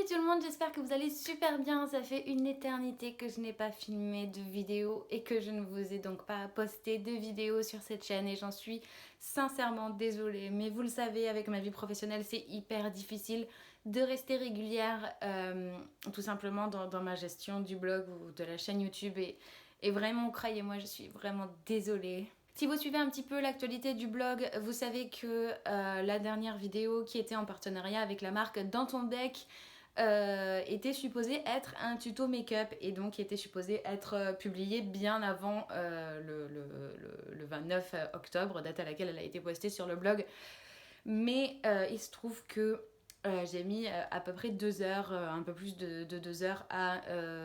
Salut tout le monde, j'espère que vous allez super bien. Ça fait une éternité que je n'ai pas filmé de vidéo et que je ne vous ai donc pas posté de vidéo sur cette chaîne et j'en suis sincèrement désolée. Mais vous le savez, avec ma vie professionnelle, c'est hyper difficile de rester régulière tout simplement dans ma gestion du blog ou de la chaîne YouTube et vraiment, croyez-moi, je suis vraiment désolée. Si vous suivez un petit peu l'actualité du blog, vous savez que la dernière vidéo qui était en partenariat avec la marque Dans ton bec était supposée être un tuto make-up et donc était supposée être publiée bien avant le 29 octobre, date à laquelle elle a été postée sur le blog. Mais il se trouve que j'ai mis à peu près 2 heures, un peu plus de 2 heures à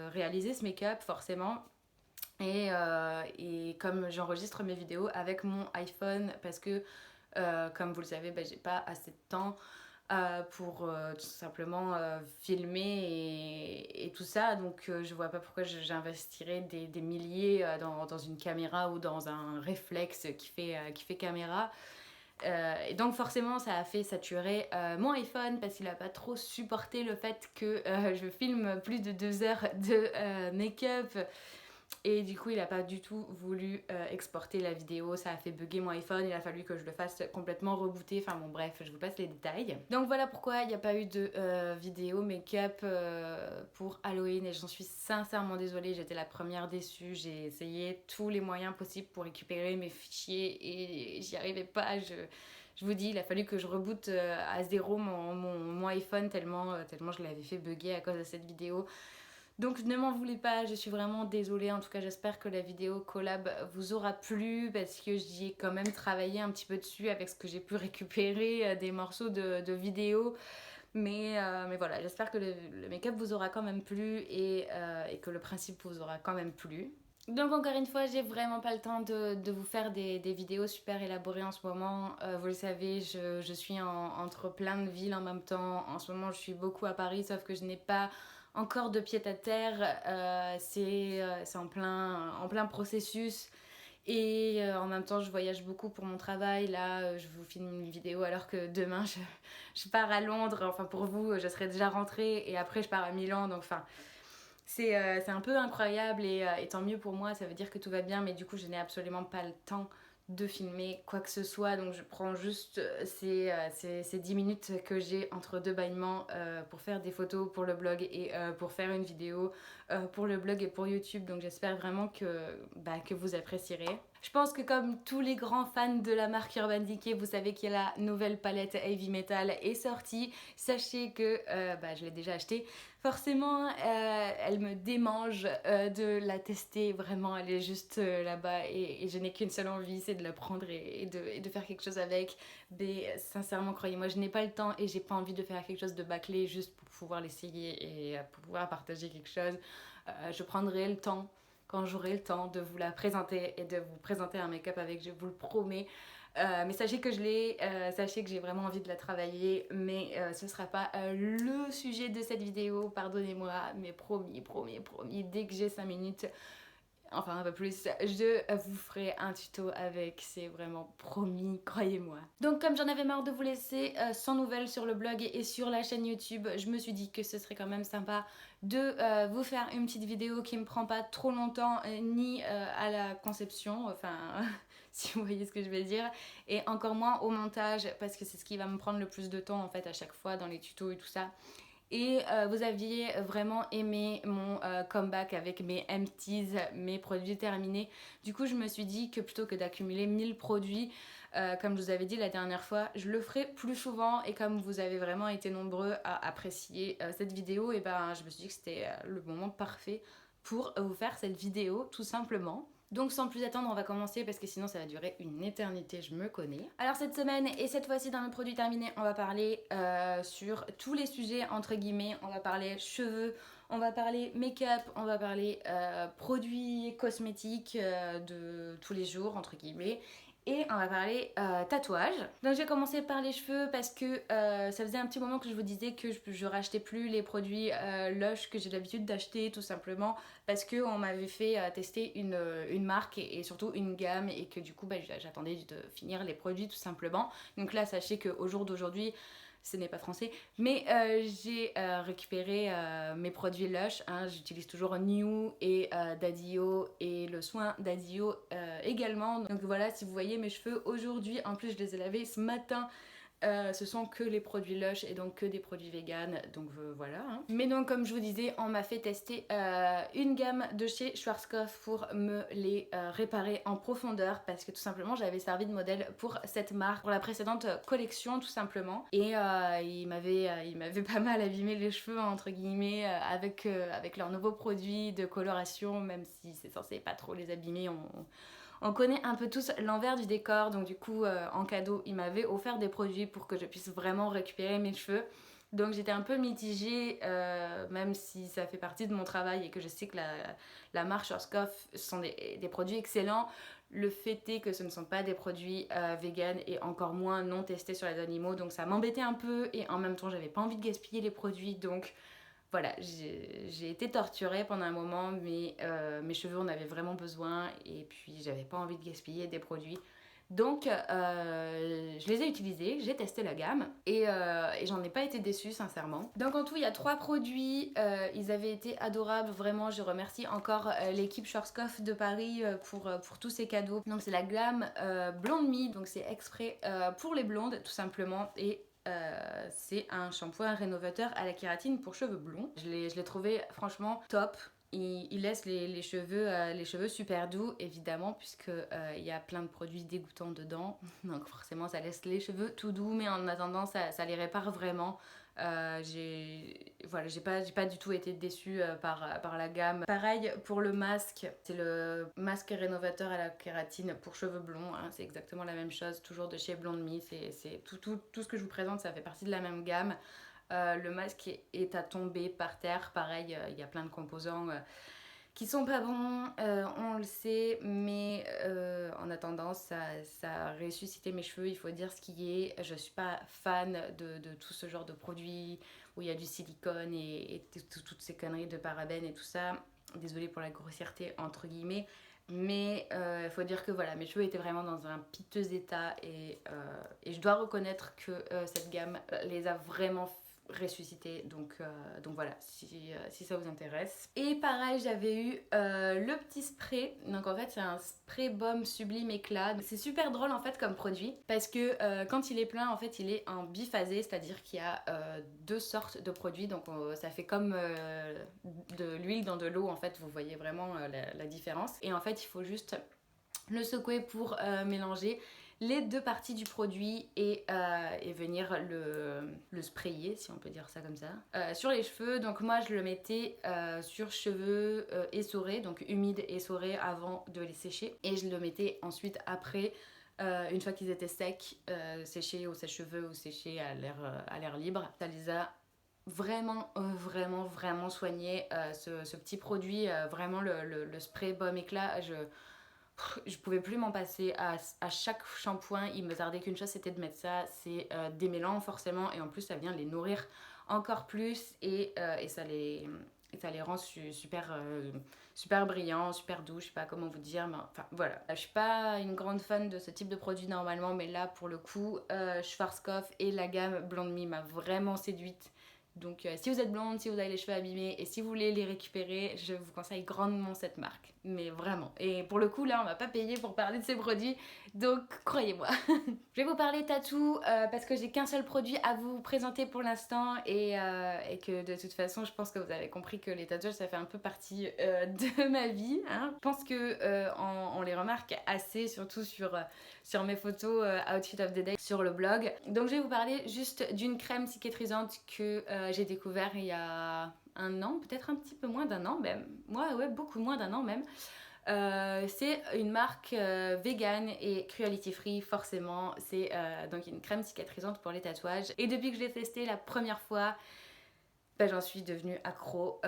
réaliser ce make-up forcément. Et comme j'enregistre mes vidéos avec mon iPhone parce que comme vous le savez, j'ai pas assez de temps pour tout simplement filmer et tout ça, donc je vois pas pourquoi j'investirais des milliers dans une caméra ou dans un réflexe qui fait caméra. Et donc forcément ça a fait saturer mon iPhone parce qu'il a pas trop supporté le fait que je filme plus de 2 heures de make-up. Et du coup, il a pas du tout voulu exporter la vidéo, ça a fait bugger mon iPhone, il a fallu que je le fasse complètement rebooter, enfin bon bref, je vous passe les détails. Donc voilà pourquoi il n'y a pas eu de vidéo make-up pour Halloween et j'en suis sincèrement désolée, j'étais la première déçue, j'ai essayé tous les moyens possibles pour récupérer mes fichiers et j'y arrivais pas, je vous dis, il a fallu que je reboote à zéro mon iPhone tellement je l'avais fait bugger à cause de cette vidéo. Donc ne m'en voulez pas, je suis vraiment désolée. En tout cas, j'espère que la vidéo collab vous aura plu parce que j'y ai quand même travaillé un petit peu dessus avec ce que j'ai pu récupérer des morceaux de vidéos. Mais voilà, j'espère que le make-up vous aura quand même plu et que le principe vous aura quand même plu. Donc encore une fois, j'ai vraiment pas le temps de vous faire des vidéos super élaborées en ce moment. Vous le savez, je suis entre plein de villes en même temps. En ce moment, je suis beaucoup à Paris, sauf que je n'ai pas encore de pied à terre. C'est en plein processus. Et en même temps, je voyage beaucoup pour mon travail. Là, je vous filme une vidéo alors que demain, je pars à Londres. Enfin, pour vous, je serai déjà rentrée. Et après, je pars à Milan. Donc, enfin... C'est un peu incroyable et tant mieux pour moi, ça veut dire que tout va bien, mais du coup je n'ai absolument pas le temps de filmer quoi que ce soit, donc je prends juste ces 10 minutes que j'ai entre deux bâillements pour faire des photos pour le blog et pour faire une vidéo pour le blog et pour YouTube, donc j'espère vraiment que vous apprécierez. Je pense que comme tous les grands fans de la marque Urban Decay, vous savez que la nouvelle palette Heavy Metal est sortie. Sachez que je l'ai déjà achetée. Forcément, elle me démange de la tester. Vraiment, elle est juste là-bas et je n'ai qu'une seule envie, c'est de la prendre et de faire quelque chose avec. Mais sincèrement, croyez-moi, je n'ai pas le temps et j'ai pas envie de faire quelque chose de bâclé juste pour pouvoir l'essayer et pour pouvoir partager quelque chose. Je prendrai le temps quand j'aurai le temps de vous la présenter et de vous présenter un make-up avec, je vous le promets. Mais sachez que je l'ai, sachez que j'ai vraiment envie de la travailler, mais ce sera pas le sujet de cette vidéo, pardonnez-moi, mais promis, dès que j'ai 5 minutes, enfin un peu plus, je vous ferai un tuto avec, c'est vraiment promis, croyez-moi. Donc comme j'en avais marre de vous laisser sans nouvelles sur le blog et sur la chaîne YouTube, je me suis dit que ce serait quand même sympa de vous faire une petite vidéo qui me prend pas trop longtemps ni à la conception, enfin si vous voyez ce que je veux dire, et encore moins au montage parce que c'est ce qui va me prendre le plus de temps en fait à chaque fois dans les tutos et tout ça. Et vous aviez vraiment aimé mon comeback avec mes empties, mes produits terminés. Du coup, je me suis dit que plutôt que d'accumuler 1000 produits, comme je vous avais dit la dernière fois, je le ferai plus souvent. Et comme vous avez vraiment été nombreux à apprécier cette vidéo, et je me suis dit que c'était le moment parfait pour vous faire cette vidéo, tout simplement. Donc sans plus attendre, on va commencer parce que sinon ça va durer une éternité, je me connais. Alors cette semaine et cette fois-ci dans mes produits terminés, on va parler sur tous les sujets entre guillemets. On va parler cheveux, on va parler make-up, on va parler produits cosmétiques de tous les jours entre guillemets. Et on va parler tatouage. Donc je vais commencer par les cheveux parce que ça faisait un petit moment que je vous disais que je rachetais plus les produits Lush que j'ai l'habitude d'acheter tout simplement parce qu'on m'avait fait tester une marque et surtout une gamme et que du coup j'attendais de finir les produits tout simplement. Donc là sachez qu'au jour d'aujourd'hui ce n'est pas français, mais j'ai récupéré mes produits Lush, hein, j'utilise toujours New et Daddio et le soin Daddio également. Donc voilà, si vous voyez mes cheveux aujourd'hui, en plus je les ai lavés ce matin. Ce sont que les produits Lush et donc que des produits vegan, donc voilà. Hein. Mais donc comme je vous disais, on m'a fait tester une gamme de chez Schwarzkopf pour me les réparer en profondeur parce que tout simplement j'avais servi de modèle pour cette marque, pour la précédente collection tout simplement. Et ils m'avaient pas mal abîmé les cheveux entre guillemets avec leurs nouveaux produits de coloration, même si c'est censé pas trop les abîmer. On connaît un peu tous l'envers du décor, donc du coup en cadeau il m'avait offert des produits pour que je puisse vraiment récupérer mes cheveux. Donc j'étais un peu mitigée, même si ça fait partie de mon travail et que je sais que la marque Schwarzkopf sont des produits excellents. Le fait est que ce ne sont pas des produits vegan et encore moins non testés sur les animaux, donc ça m'embêtait un peu et en même temps j'avais pas envie de gaspiller les produits, donc voilà, j'ai été torturée pendant un moment, mais mes cheveux en avaient vraiment besoin et puis j'avais pas envie de gaspiller des produits. Donc je les ai utilisés, j'ai testé la gamme et j'en ai pas été déçue sincèrement. Donc en tout il y a 3 produits, ils avaient été adorables, vraiment je remercie encore l'équipe Schwarzkopf de Paris pour tous ces cadeaux. Donc c'est la gamme Blonde Me, donc c'est exprès pour les blondes tout simplement et c'est un shampoing rénovateur à la kératine pour cheveux blonds. Je l'ai trouvé franchement top. Il laisse les cheveux super doux évidemment puisque il y a plein de produits dégoûtants dedans. Donc forcément ça laisse les cheveux tout doux mais en attendant ça les répare vraiment. Voilà, j'ai pas du tout été déçue par la gamme. Pareil pour le masque, c'est le masque rénovateur à la kératine pour cheveux blonds, hein, c'est exactement la même chose, toujours de chez Blonde Me, c'est tout ce que je vous présente, ça fait partie de la même gamme. Le masque est à tomber par terre, pareil, il y a plein de composants qui sont pas bons, on le sait, mais en attendant, ça a ressuscité mes cheveux, il faut dire ce qui est. Je suis pas fan de tout ce genre de produits où il y a du silicone et toutes ces conneries de parabènes et tout ça. Désolée pour la grossièreté, entre guillemets. Mais il faut dire que voilà, mes cheveux étaient vraiment dans un piteux état et je dois reconnaître que cette gamme les a vraiment ressuscité, donc voilà, si ça vous intéresse. Et pareil, j'avais eu le petit spray, donc en fait c'est un spray baume sublime éclat. C'est super drôle en fait comme produit parce que quand il est plein en fait il est en biphasé, c'est à dire qu'il y a 2 sortes de produits, donc ça fait comme de l'huile dans de l'eau en fait, vous voyez vraiment la différence. Et en fait il faut juste le secouer pour mélanger les 2 parties du produit et venir le sprayer, si on peut dire ça comme ça, sur les cheveux. Donc moi je le mettais sur cheveux essorés, donc humides essorés avant de les sécher, et je le mettais ensuite après une fois qu'ils étaient secs, séchés au sèche-cheveux ou séchés à l'air libre. Ça les a vraiment soigné, ce petit produit, vraiment le spray baume éclat. Je pouvais plus m'en passer. À chaque shampoing il me tardait qu'une chose, c'était de mettre ça. C'est démêlant forcément et en plus ça vient les nourrir encore plus et ça les rend super brillants, super doux, je sais pas comment vous dire, mais enfin voilà. Je suis pas une grande fan de ce type de produit normalement, mais là pour le coup Schwarzkopf et la gamme Blonde Me m'a vraiment séduite. Donc si vous êtes blonde, si vous avez les cheveux abîmés et si vous voulez les récupérer, je vous conseille grandement cette marque. Mais vraiment. Et pour le coup là on m'a pas payé pour parler de ces produits, donc croyez-moi. Je vais vous parler tatou parce que j'ai qu'un seul produit à vous présenter pour l'instant et que de toute façon je pense que vous avez compris que les tatouages ça fait un peu partie de ma vie. Hein. Je pense que on les remarque assez, surtout sur mes photos Outfit of the Day sur le blog. Donc je vais vous parler juste d'une crème cicatrisante que j'ai découvert il y a un an, peut-être un petit peu moins d'un an même. Ouais, beaucoup moins d'un an même. C'est une marque vegan et cruelty free forcément. C'est donc une crème cicatrisante pour les tatouages. Et depuis que je l'ai testée la première fois, j'en suis devenue accro.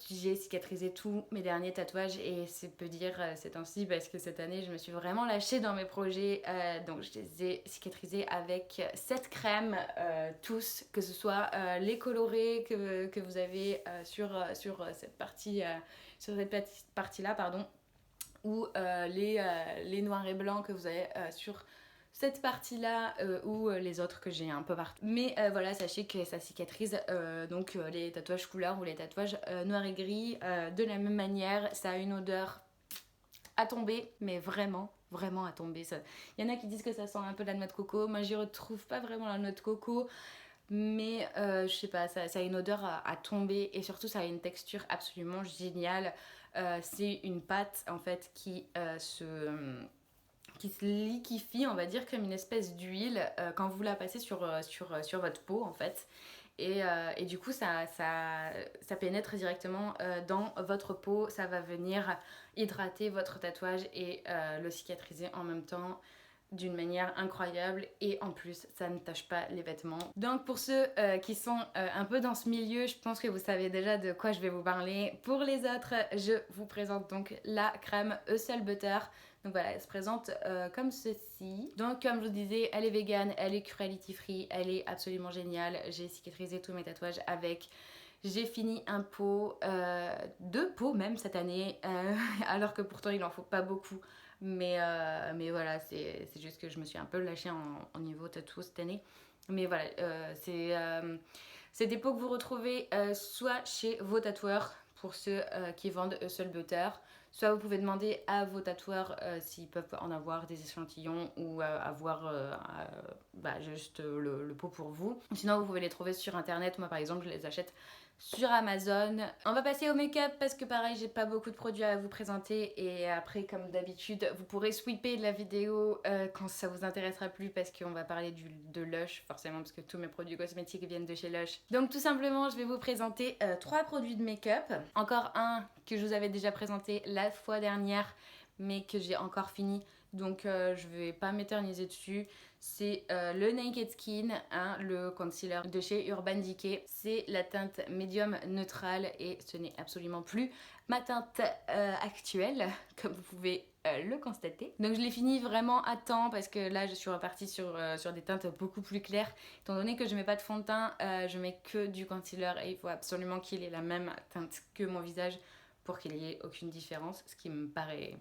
J'ai cicatrisé tous mes derniers tatouages et c'est peu dire ces temps-ci parce que cette année je me suis vraiment lâchée dans mes projets. Donc je les ai cicatrisés avec cette crème tous, que ce soit les colorés que vous avez sur cette partie là, pardon, ou les noirs et blancs que vous avez cette partie-là ou les autres que j'ai un peu partout. Mais voilà, sachez que ça cicatrise donc les tatouages couleur ou les tatouages noir et gris de la même manière. Ça a une odeur à tomber, mais vraiment, vraiment à tomber. Il y en a qui disent que ça sent un peu la noix de coco. Moi, j'y retrouve pas vraiment la noix de coco. Mais je sais pas, ça a une odeur à tomber et surtout ça a une texture absolument géniale. C'est une pâte en fait qui se liquéfie, on va dire, comme une espèce d'huile quand vous la passez sur votre peau en fait. Et du coup, ça pénètre directement dans votre peau. Ça va venir hydrater votre tatouage et le cicatriser en même temps d'une manière incroyable et en plus ça ne tache pas les vêtements. Donc pour ceux qui sont un peu dans ce milieu, je pense que vous savez déjà de quoi je vais vous parler. Pour les autres, je vous présente donc la crème Hustle Butter. Donc voilà, elle se présente comme ceci. Donc comme je vous disais, elle est vegan, elle est cruelty free, elle est absolument géniale. J'ai cicatrisé tous mes tatouages avec. J'ai fini un pot, deux pots même cette année, alors que pourtant il en faut pas beaucoup. Mais voilà, c'est juste que je me suis un peu lâchée en niveau tatou cette année. Mais voilà, c'est des pots que vous retrouvez soit chez vos tatoueurs, pour ceux qui vendent Hustle Butter, soit vous pouvez demander à vos tatoueurs s'ils peuvent en avoir des échantillons ou avoir juste le pot pour vous. Sinon, vous pouvez les trouver sur internet. Moi, par exemple, je les achète sur Amazon. On va passer au make-up parce que pareil, j'ai pas beaucoup de produits à vous présenter et après, comme d'habitude, vous pourrez sweeper la vidéo quand ça vous intéressera plus parce qu'on va parler de Lush forcément parce que tous mes produits cosmétiques viennent de chez Lush. Donc tout simplement, je vais vous présenter 3 produits de make-up. Encore un que je vous avais déjà présenté la fois dernière mais que j'ai encore fini. Donc je vais pas m'éterniser dessus. C'est le Naked Skin, hein, le concealer de chez Urban Decay. C'est la teinte médium neutrale et ce n'est absolument plus ma teinte actuelle, comme vous pouvez le constater. Donc je l'ai fini vraiment à temps parce que là je suis repartie sur des teintes beaucoup plus claires. Étant donné que je mets pas de fond de teint, je mets que du concealer et il faut absolument qu'il ait la même teinte que mon visage pour qu'il n'y ait aucune différence, ce qui me paraît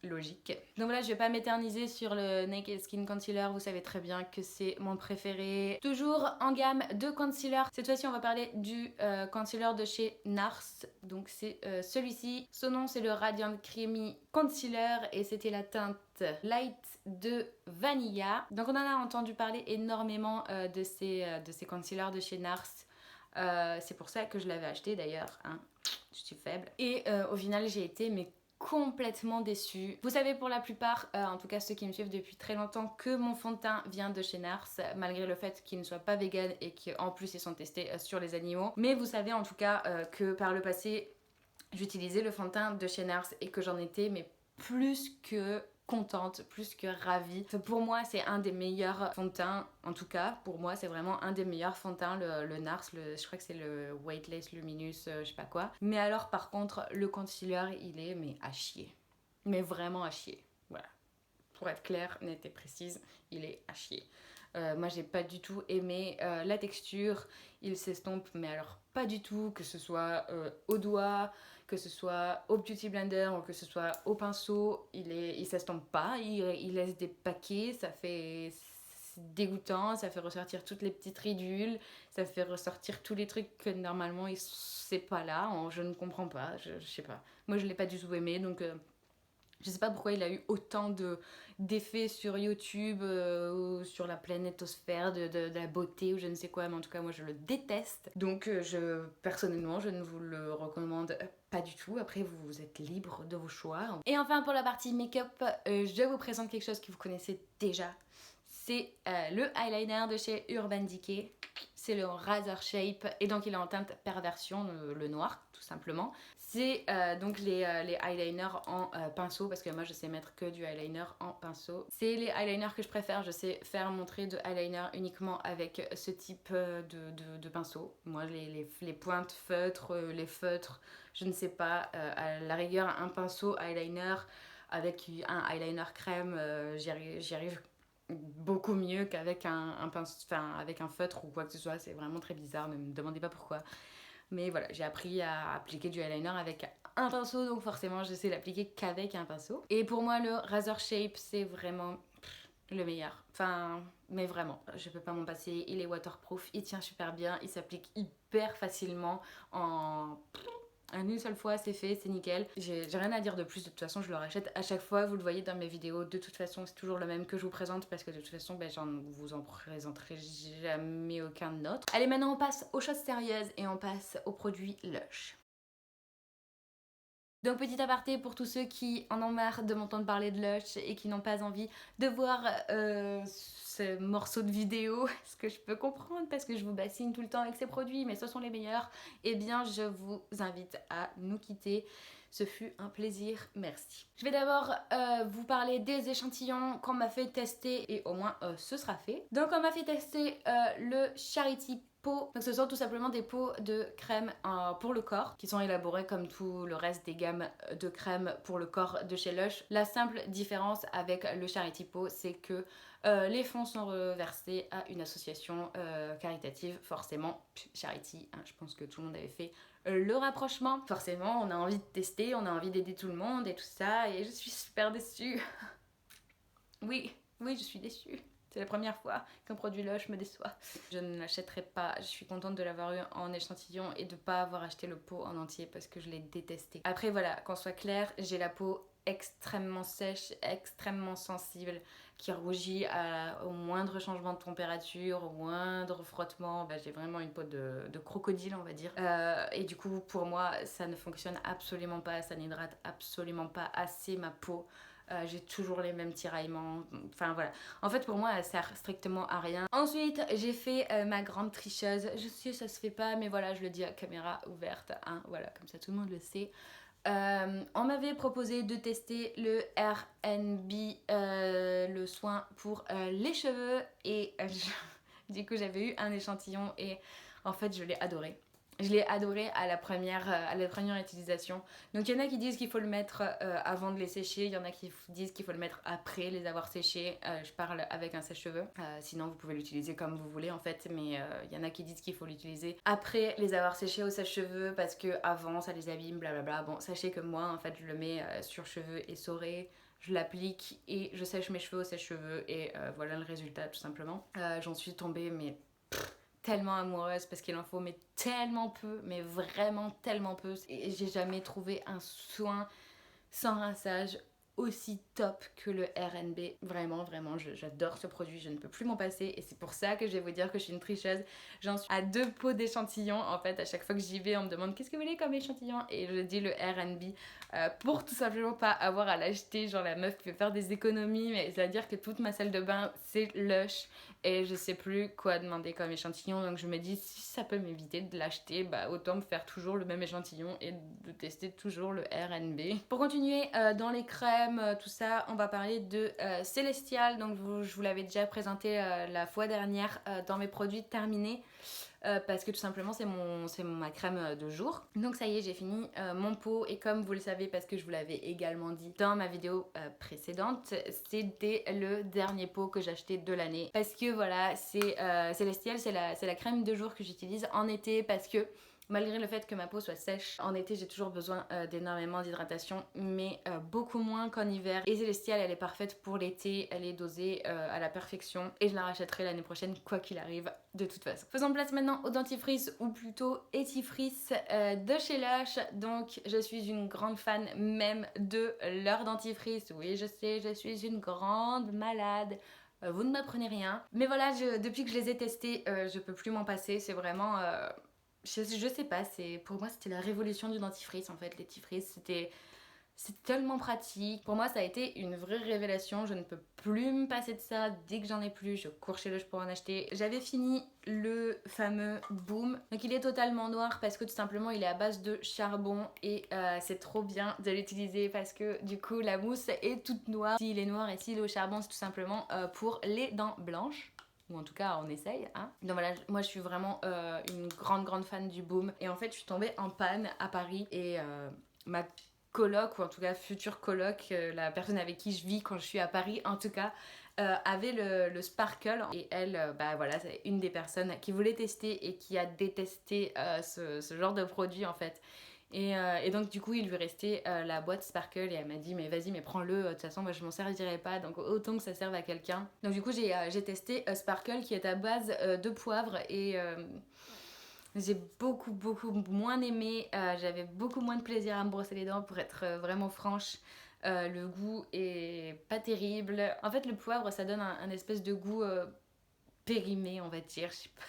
logique. Donc voilà, je vais pas m'éterniser sur le Naked Skin Concealer, vous savez très bien que c'est mon préféré. Toujours en gamme de concealer. Cette fois-ci, on va parler du concealer de chez NARS. Donc c'est celui-ci. Son nom, c'est le Radiant Creamy Concealer et c'était la teinte Light de Vanilla. Donc on en a entendu parler énormément de ces concealers de chez NARS. C'est pour ça que je l'avais acheté d'ailleurs, hein. Je suis faible. Et au final, j'ai été complètement déçue. Vous savez pour la plupart, en tout cas ceux qui me suivent depuis très longtemps, que mon fond de teint vient de chez NARS, malgré le fait qu'il ne soit pas vegan et qu'en plus ils sont testés sur les animaux. Mais vous savez en tout cas que par le passé, j'utilisais le fond de teint de chez NARS et que j'en étais mais plus que contente, plus que ravie. Enfin, pour moi, c'est un des meilleurs fonds de teint. En tout cas, pour moi, c'est vraiment un des meilleurs fonds de teint, le NARS. Je crois que c'est le Weightless Luminous, je sais pas quoi. Mais alors, par contre, le concealer, il est mais à chier. Mais vraiment à chier. Voilà. Pour être claire, nette et précise, il est à chier. Moi, j'ai pas du tout aimé la texture. Il s'estompe, mais alors pas du tout, que ce soit au doigt, que ce soit au beauty blender ou que ce soit au pinceau, il s'estompe pas, il laisse des paquets, c'est dégoûtant, ça fait ressortir toutes les petites ridules, ça fait ressortir tous les trucs que normalement c'est pas là, je ne comprends pas, je sais pas. Moi je l'ai pas du tout aimé donc je sais pas pourquoi il a eu autant d'effets sur YouTube ou sur la planétosphère de la beauté ou je ne sais quoi, mais en tout cas moi je le déteste. Donc personnellement je ne vous le recommande pas du tout. Après vous êtes libre de vos choix. Et enfin pour la partie make-up, je vous présente quelque chose que vous connaissez déjà. C'est le eyeliner de chez Urban Decay. C'est le Razor Shape et donc il est en teinte perversion, le noir tout simplement. C'est donc les eyeliners en pinceau parce que moi je sais mettre que du eyeliner en pinceau. C'est les eyeliners que je préfère, je sais faire mon trait de eyeliner uniquement avec ce type de pinceau. Moi les pointes feutres, les feutres, je ne sais pas, à la rigueur un pinceau eyeliner avec un eyeliner crème, j'y arrive beaucoup mieux qu'avec avec un feutre ou quoi que ce soit. C'est vraiment très bizarre, ne me demandez pas pourquoi. Mais voilà, j'ai appris à appliquer du eyeliner avec un pinceau, donc forcément je sais l'appliquer qu'avec un pinceau. Et pour moi le Razor Shape c'est vraiment le meilleur. Enfin, mais vraiment, je peux pas m'en passer. Il est waterproof, il tient super bien, il s'applique hyper facilement en une seule fois, c'est fait, c'est nickel. J'ai rien à dire de plus, de toute façon je le rachète à chaque fois, vous le voyez dans mes vidéos, de toute façon c'est toujours le même que je vous présente parce que de toute façon vous en présenterai jamais aucun autre. Allez, maintenant on passe aux choses sérieuses et on passe aux produits Lush. Donc petit aparté pour tous ceux qui en ont marre de m'entendre parler de Lush et qui n'ont pas envie de voir ce morceau de vidéo, ce que je peux comprendre parce que je vous bassine tout le temps avec ces produits, mais ce sont les meilleurs, eh bien je vous invite à nous quitter. Ce fut un plaisir, merci. Je vais d'abord vous parler des échantillons qu'on m'a fait tester et au moins ce sera fait. Donc on m'a fait tester le Charity Pot. Donc ce sont tout simplement des pots de crème pour le corps qui sont élaborés comme tout le reste des gammes de crème pour le corps de chez Lush. La simple différence avec le Charity Pot, c'est que les fonds sont reversés à une association caritative, forcément Charity, hein, je pense que tout le monde avait fait le rapprochement. Forcément, on a envie de tester, on a envie d'aider tout le monde et tout ça, et je suis super déçue. Oui, je suis déçue. C'est la première fois qu'un produit Lush me déçoit. Je ne l'achèterai pas. Je suis contente de l'avoir eu en échantillon et de ne pas avoir acheté le pot en entier parce que je l'ai détesté. Après voilà, qu'on soit clair, j'ai la peau extrêmement sèche, extrêmement sensible, qui rougit au moindre changement de température, au moindre frottement. Bah, j'ai vraiment une peau de crocodile, on va dire. Et du coup, pour moi, ça ne fonctionne absolument pas, ça n'hydrate absolument pas assez ma peau. J'ai toujours les mêmes tiraillements, enfin voilà. En fait pour moi elle sert strictement à rien. Ensuite j'ai fait ma grande tricheuse. Je sais ça se fait pas mais voilà je le dis à caméra ouverte, hein, voilà comme ça tout le monde le sait. On m'avait proposé de tester le RNB, le soin pour les cheveux et du coup j'avais eu un échantillon et en fait je l'ai adoré. Je l'ai adoré à la première utilisation. Donc il y en a qui disent qu'il faut le mettre avant de les sécher, il y en a qui disent qu'il faut le mettre après les avoir séchés. Je parle avec un sèche-cheveux. Sinon vous pouvez l'utiliser comme vous voulez en fait, mais il y en a qui disent qu'il faut l'utiliser après les avoir séchés au sèche-cheveux parce que avant ça les abîme, blablabla. Bon, sachez que moi en fait je le mets sur cheveux essorés. Je l'applique et je sèche mes cheveux au sèche-cheveux et voilà le résultat tout simplement. J'en suis tombée mais tellement amoureuse parce qu'il en faut mais tellement peu, mais vraiment tellement peu. Et j'ai jamais trouvé un soin sans rinçage aussi top que le RNB. Vraiment, j'adore ce produit, je ne peux plus m'en passer et c'est pour ça que je vais vous dire que je suis une tricheuse. J'en suis à 2 pots d'échantillons. En fait, à chaque fois que j'y vais, on me demande qu'est-ce que vous voulez comme échantillon et je dis le RNB pour tout simplement pas avoir à l'acheter. Genre la meuf qui veut faire des économies, mais c'est-à-dire que toute ma salle de bain c'est Lush et je sais plus quoi demander comme échantillon, donc je me dis si ça peut m'éviter de l'acheter, bah autant me faire toujours le même échantillon et de tester toujours le RNB. Pour continuer dans les crèmes, tout ça, on va parler de Celestial. Donc je vous l'avais déjà présenté la fois dernière dans mes produits terminés. Parce que tout simplement c'est ma crème de jour. Donc ça y est, j'ai fini mon pot et comme vous le savez parce que je vous l'avais également dit dans ma vidéo précédente, c'était le dernier pot que j'ai acheté de l'année parce que voilà, c'est Celestial, c'est la crème de jour que j'utilise en été parce que malgré le fait que ma peau soit sèche, en été j'ai toujours besoin d'énormément d'hydratation, mais beaucoup moins qu'en hiver. Et Celestial, elle est parfaite pour l'été, elle est dosée à la perfection et je la rachèterai l'année prochaine quoi qu'il arrive de toute façon. Faisons place maintenant au dentifrice ou plutôt étifrice de chez Lush. Donc je suis une grande fan même de leur dentifrice. Oui je sais, je suis une grande malade. Vous ne m'apprenez rien. Mais voilà, depuis que je les ai testés, je peux plus m'en passer. C'est vraiment... je sais pas, pour moi c'était la révolution du dentifrice en fait. L'étifrice c'est tellement pratique. Pour moi ça a été une vraie révélation. Je ne peux plus me passer de ça. Dès que j'en ai plus, je cours chez Lush pour en acheter. J'avais fini le fameux Boom. Donc il est totalement noir parce que tout simplement il est à base de charbon et c'est trop bien de l'utiliser parce que du coup la mousse est toute noire. S'il est noir et s'il est au charbon c'est tout simplement pour les dents blanches. Ou en tout cas on essaye, hein. Donc voilà, moi je suis vraiment une grande fan du Boom. Et en fait je suis tombée en panne à Paris et ma coloc, ou en tout cas future coloc, la personne avec qui je vis quand je suis à Paris en tout cas, avait le Sparkle et elle, bah voilà, c'est une des personnes qui voulait tester et qui a détesté ce genre de produit en fait. Et donc du coup il lui restait la boîte Sparkle et elle m'a dit mais vas-y mais prends-le, de toute façon moi je m'en servirai pas donc autant que ça serve à quelqu'un. Donc du coup j'ai testé Sparkle qui est à base de poivre et j'ai beaucoup moins aimé, j'avais beaucoup moins de plaisir à me brosser les dents pour être vraiment franche. Le goût est pas terrible. En fait le poivre ça donne un espèce de goût périmé on va dire, je sais pas.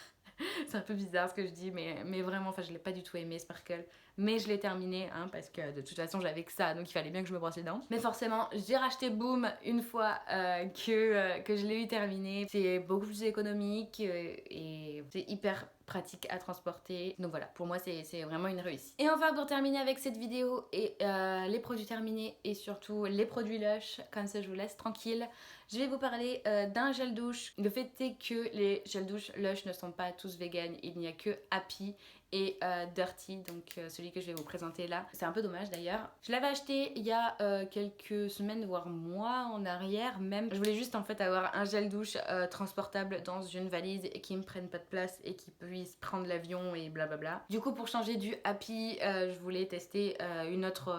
C'est un peu bizarre ce que je dis, mais vraiment, enfin, je l'ai pas du tout aimé, Sparkle. Mais je l'ai terminé, hein, parce que de toute façon, j'avais que ça, donc il fallait bien que je me brosse les dents. Mais forcément, j'ai racheté Boom une fois que je l'ai eu terminé. C'est beaucoup plus économique et c'est hyper pratique à transporter. Donc voilà, pour moi, c'est vraiment une réussite. Et enfin, pour terminer avec cette vidéo et les produits terminés et surtout les produits Lush, comme ça, je vous laisse tranquille. Je vais vous parler d'un gel douche. Le fait est que les gels douche Lush ne sont pas tous vegan. Il n'y a que Happy et Dirty, donc celui que je vais vous présenter là. C'est un peu dommage d'ailleurs. Je l'avais acheté il y a quelques semaines, voire mois en arrière même. Je voulais juste en fait avoir un gel douche transportable dans une valise et qui me prenne pas de place et qui puisse prendre l'avion et blablabla. Du coup pour changer du Happy, je voulais tester un autre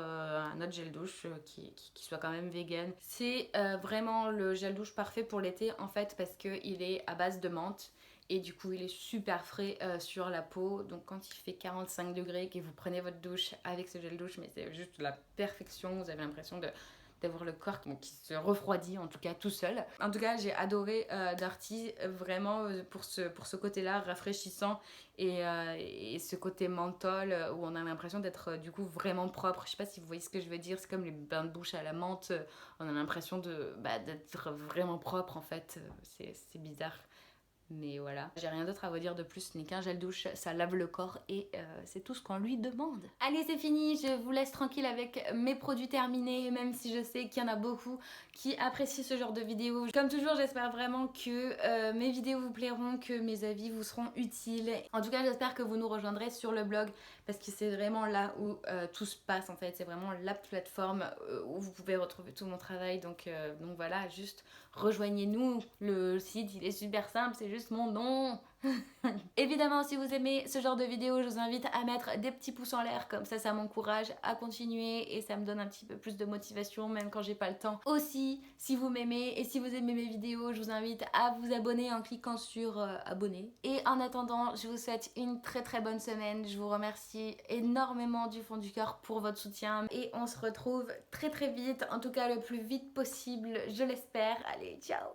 gel douche qui soit quand même vegan. C'est vraiment le gel douche parfait pour l'été en fait parce qu'il est à base de menthe. Et du coup il est super frais sur la peau. Donc quand il fait 45 degrés et que vous prenez votre douche avec ce gel douche, mais c'est juste la perfection. Vous avez l'impression d'avoir le corps qui se refroidit en tout cas tout seul. En tout cas j'ai adoré Darty vraiment pour ce côté-là rafraîchissant et ce côté menthol où on a l'impression d'être du coup vraiment propre. Je sais pas si vous voyez ce que je veux dire, c'est comme les bains de bouche à la menthe, on a l'impression d'être vraiment propre en fait, c'est bizarre. Mais voilà, j'ai rien d'autre à vous dire de plus, ce n'est qu'un gel douche, ça lave le corps et c'est tout ce qu'on lui demande. Allez c'est fini, je vous laisse tranquille avec mes produits terminés, même si je sais qu'il y en a beaucoup qui apprécient ce genre de vidéos. Comme toujours j'espère vraiment que mes vidéos vous plairont, que mes avis vous seront utiles. En tout cas j'espère que vous nous rejoindrez sur le blog parce que c'est vraiment là où tout se passe en fait, c'est vraiment la plateforme où vous pouvez retrouver tout mon travail. Donc voilà, juste rejoignez-nous, le site il est super simple, c'est juste mon nom. Évidemment si vous aimez ce genre de vidéo, je vous invite à mettre des petits pouces en l'air, comme ça m'encourage à continuer et ça me donne un petit peu plus de motivation même quand j'ai pas le temps. Aussi si vous m'aimez et si vous aimez mes vidéos, je vous invite à vous abonner en cliquant sur abonner. Et en attendant je vous souhaite une très bonne semaine, je vous remercie énormément du fond du cœur pour votre soutien et on se retrouve très vite, en tout cas le plus vite possible je l'espère. Allez ciao.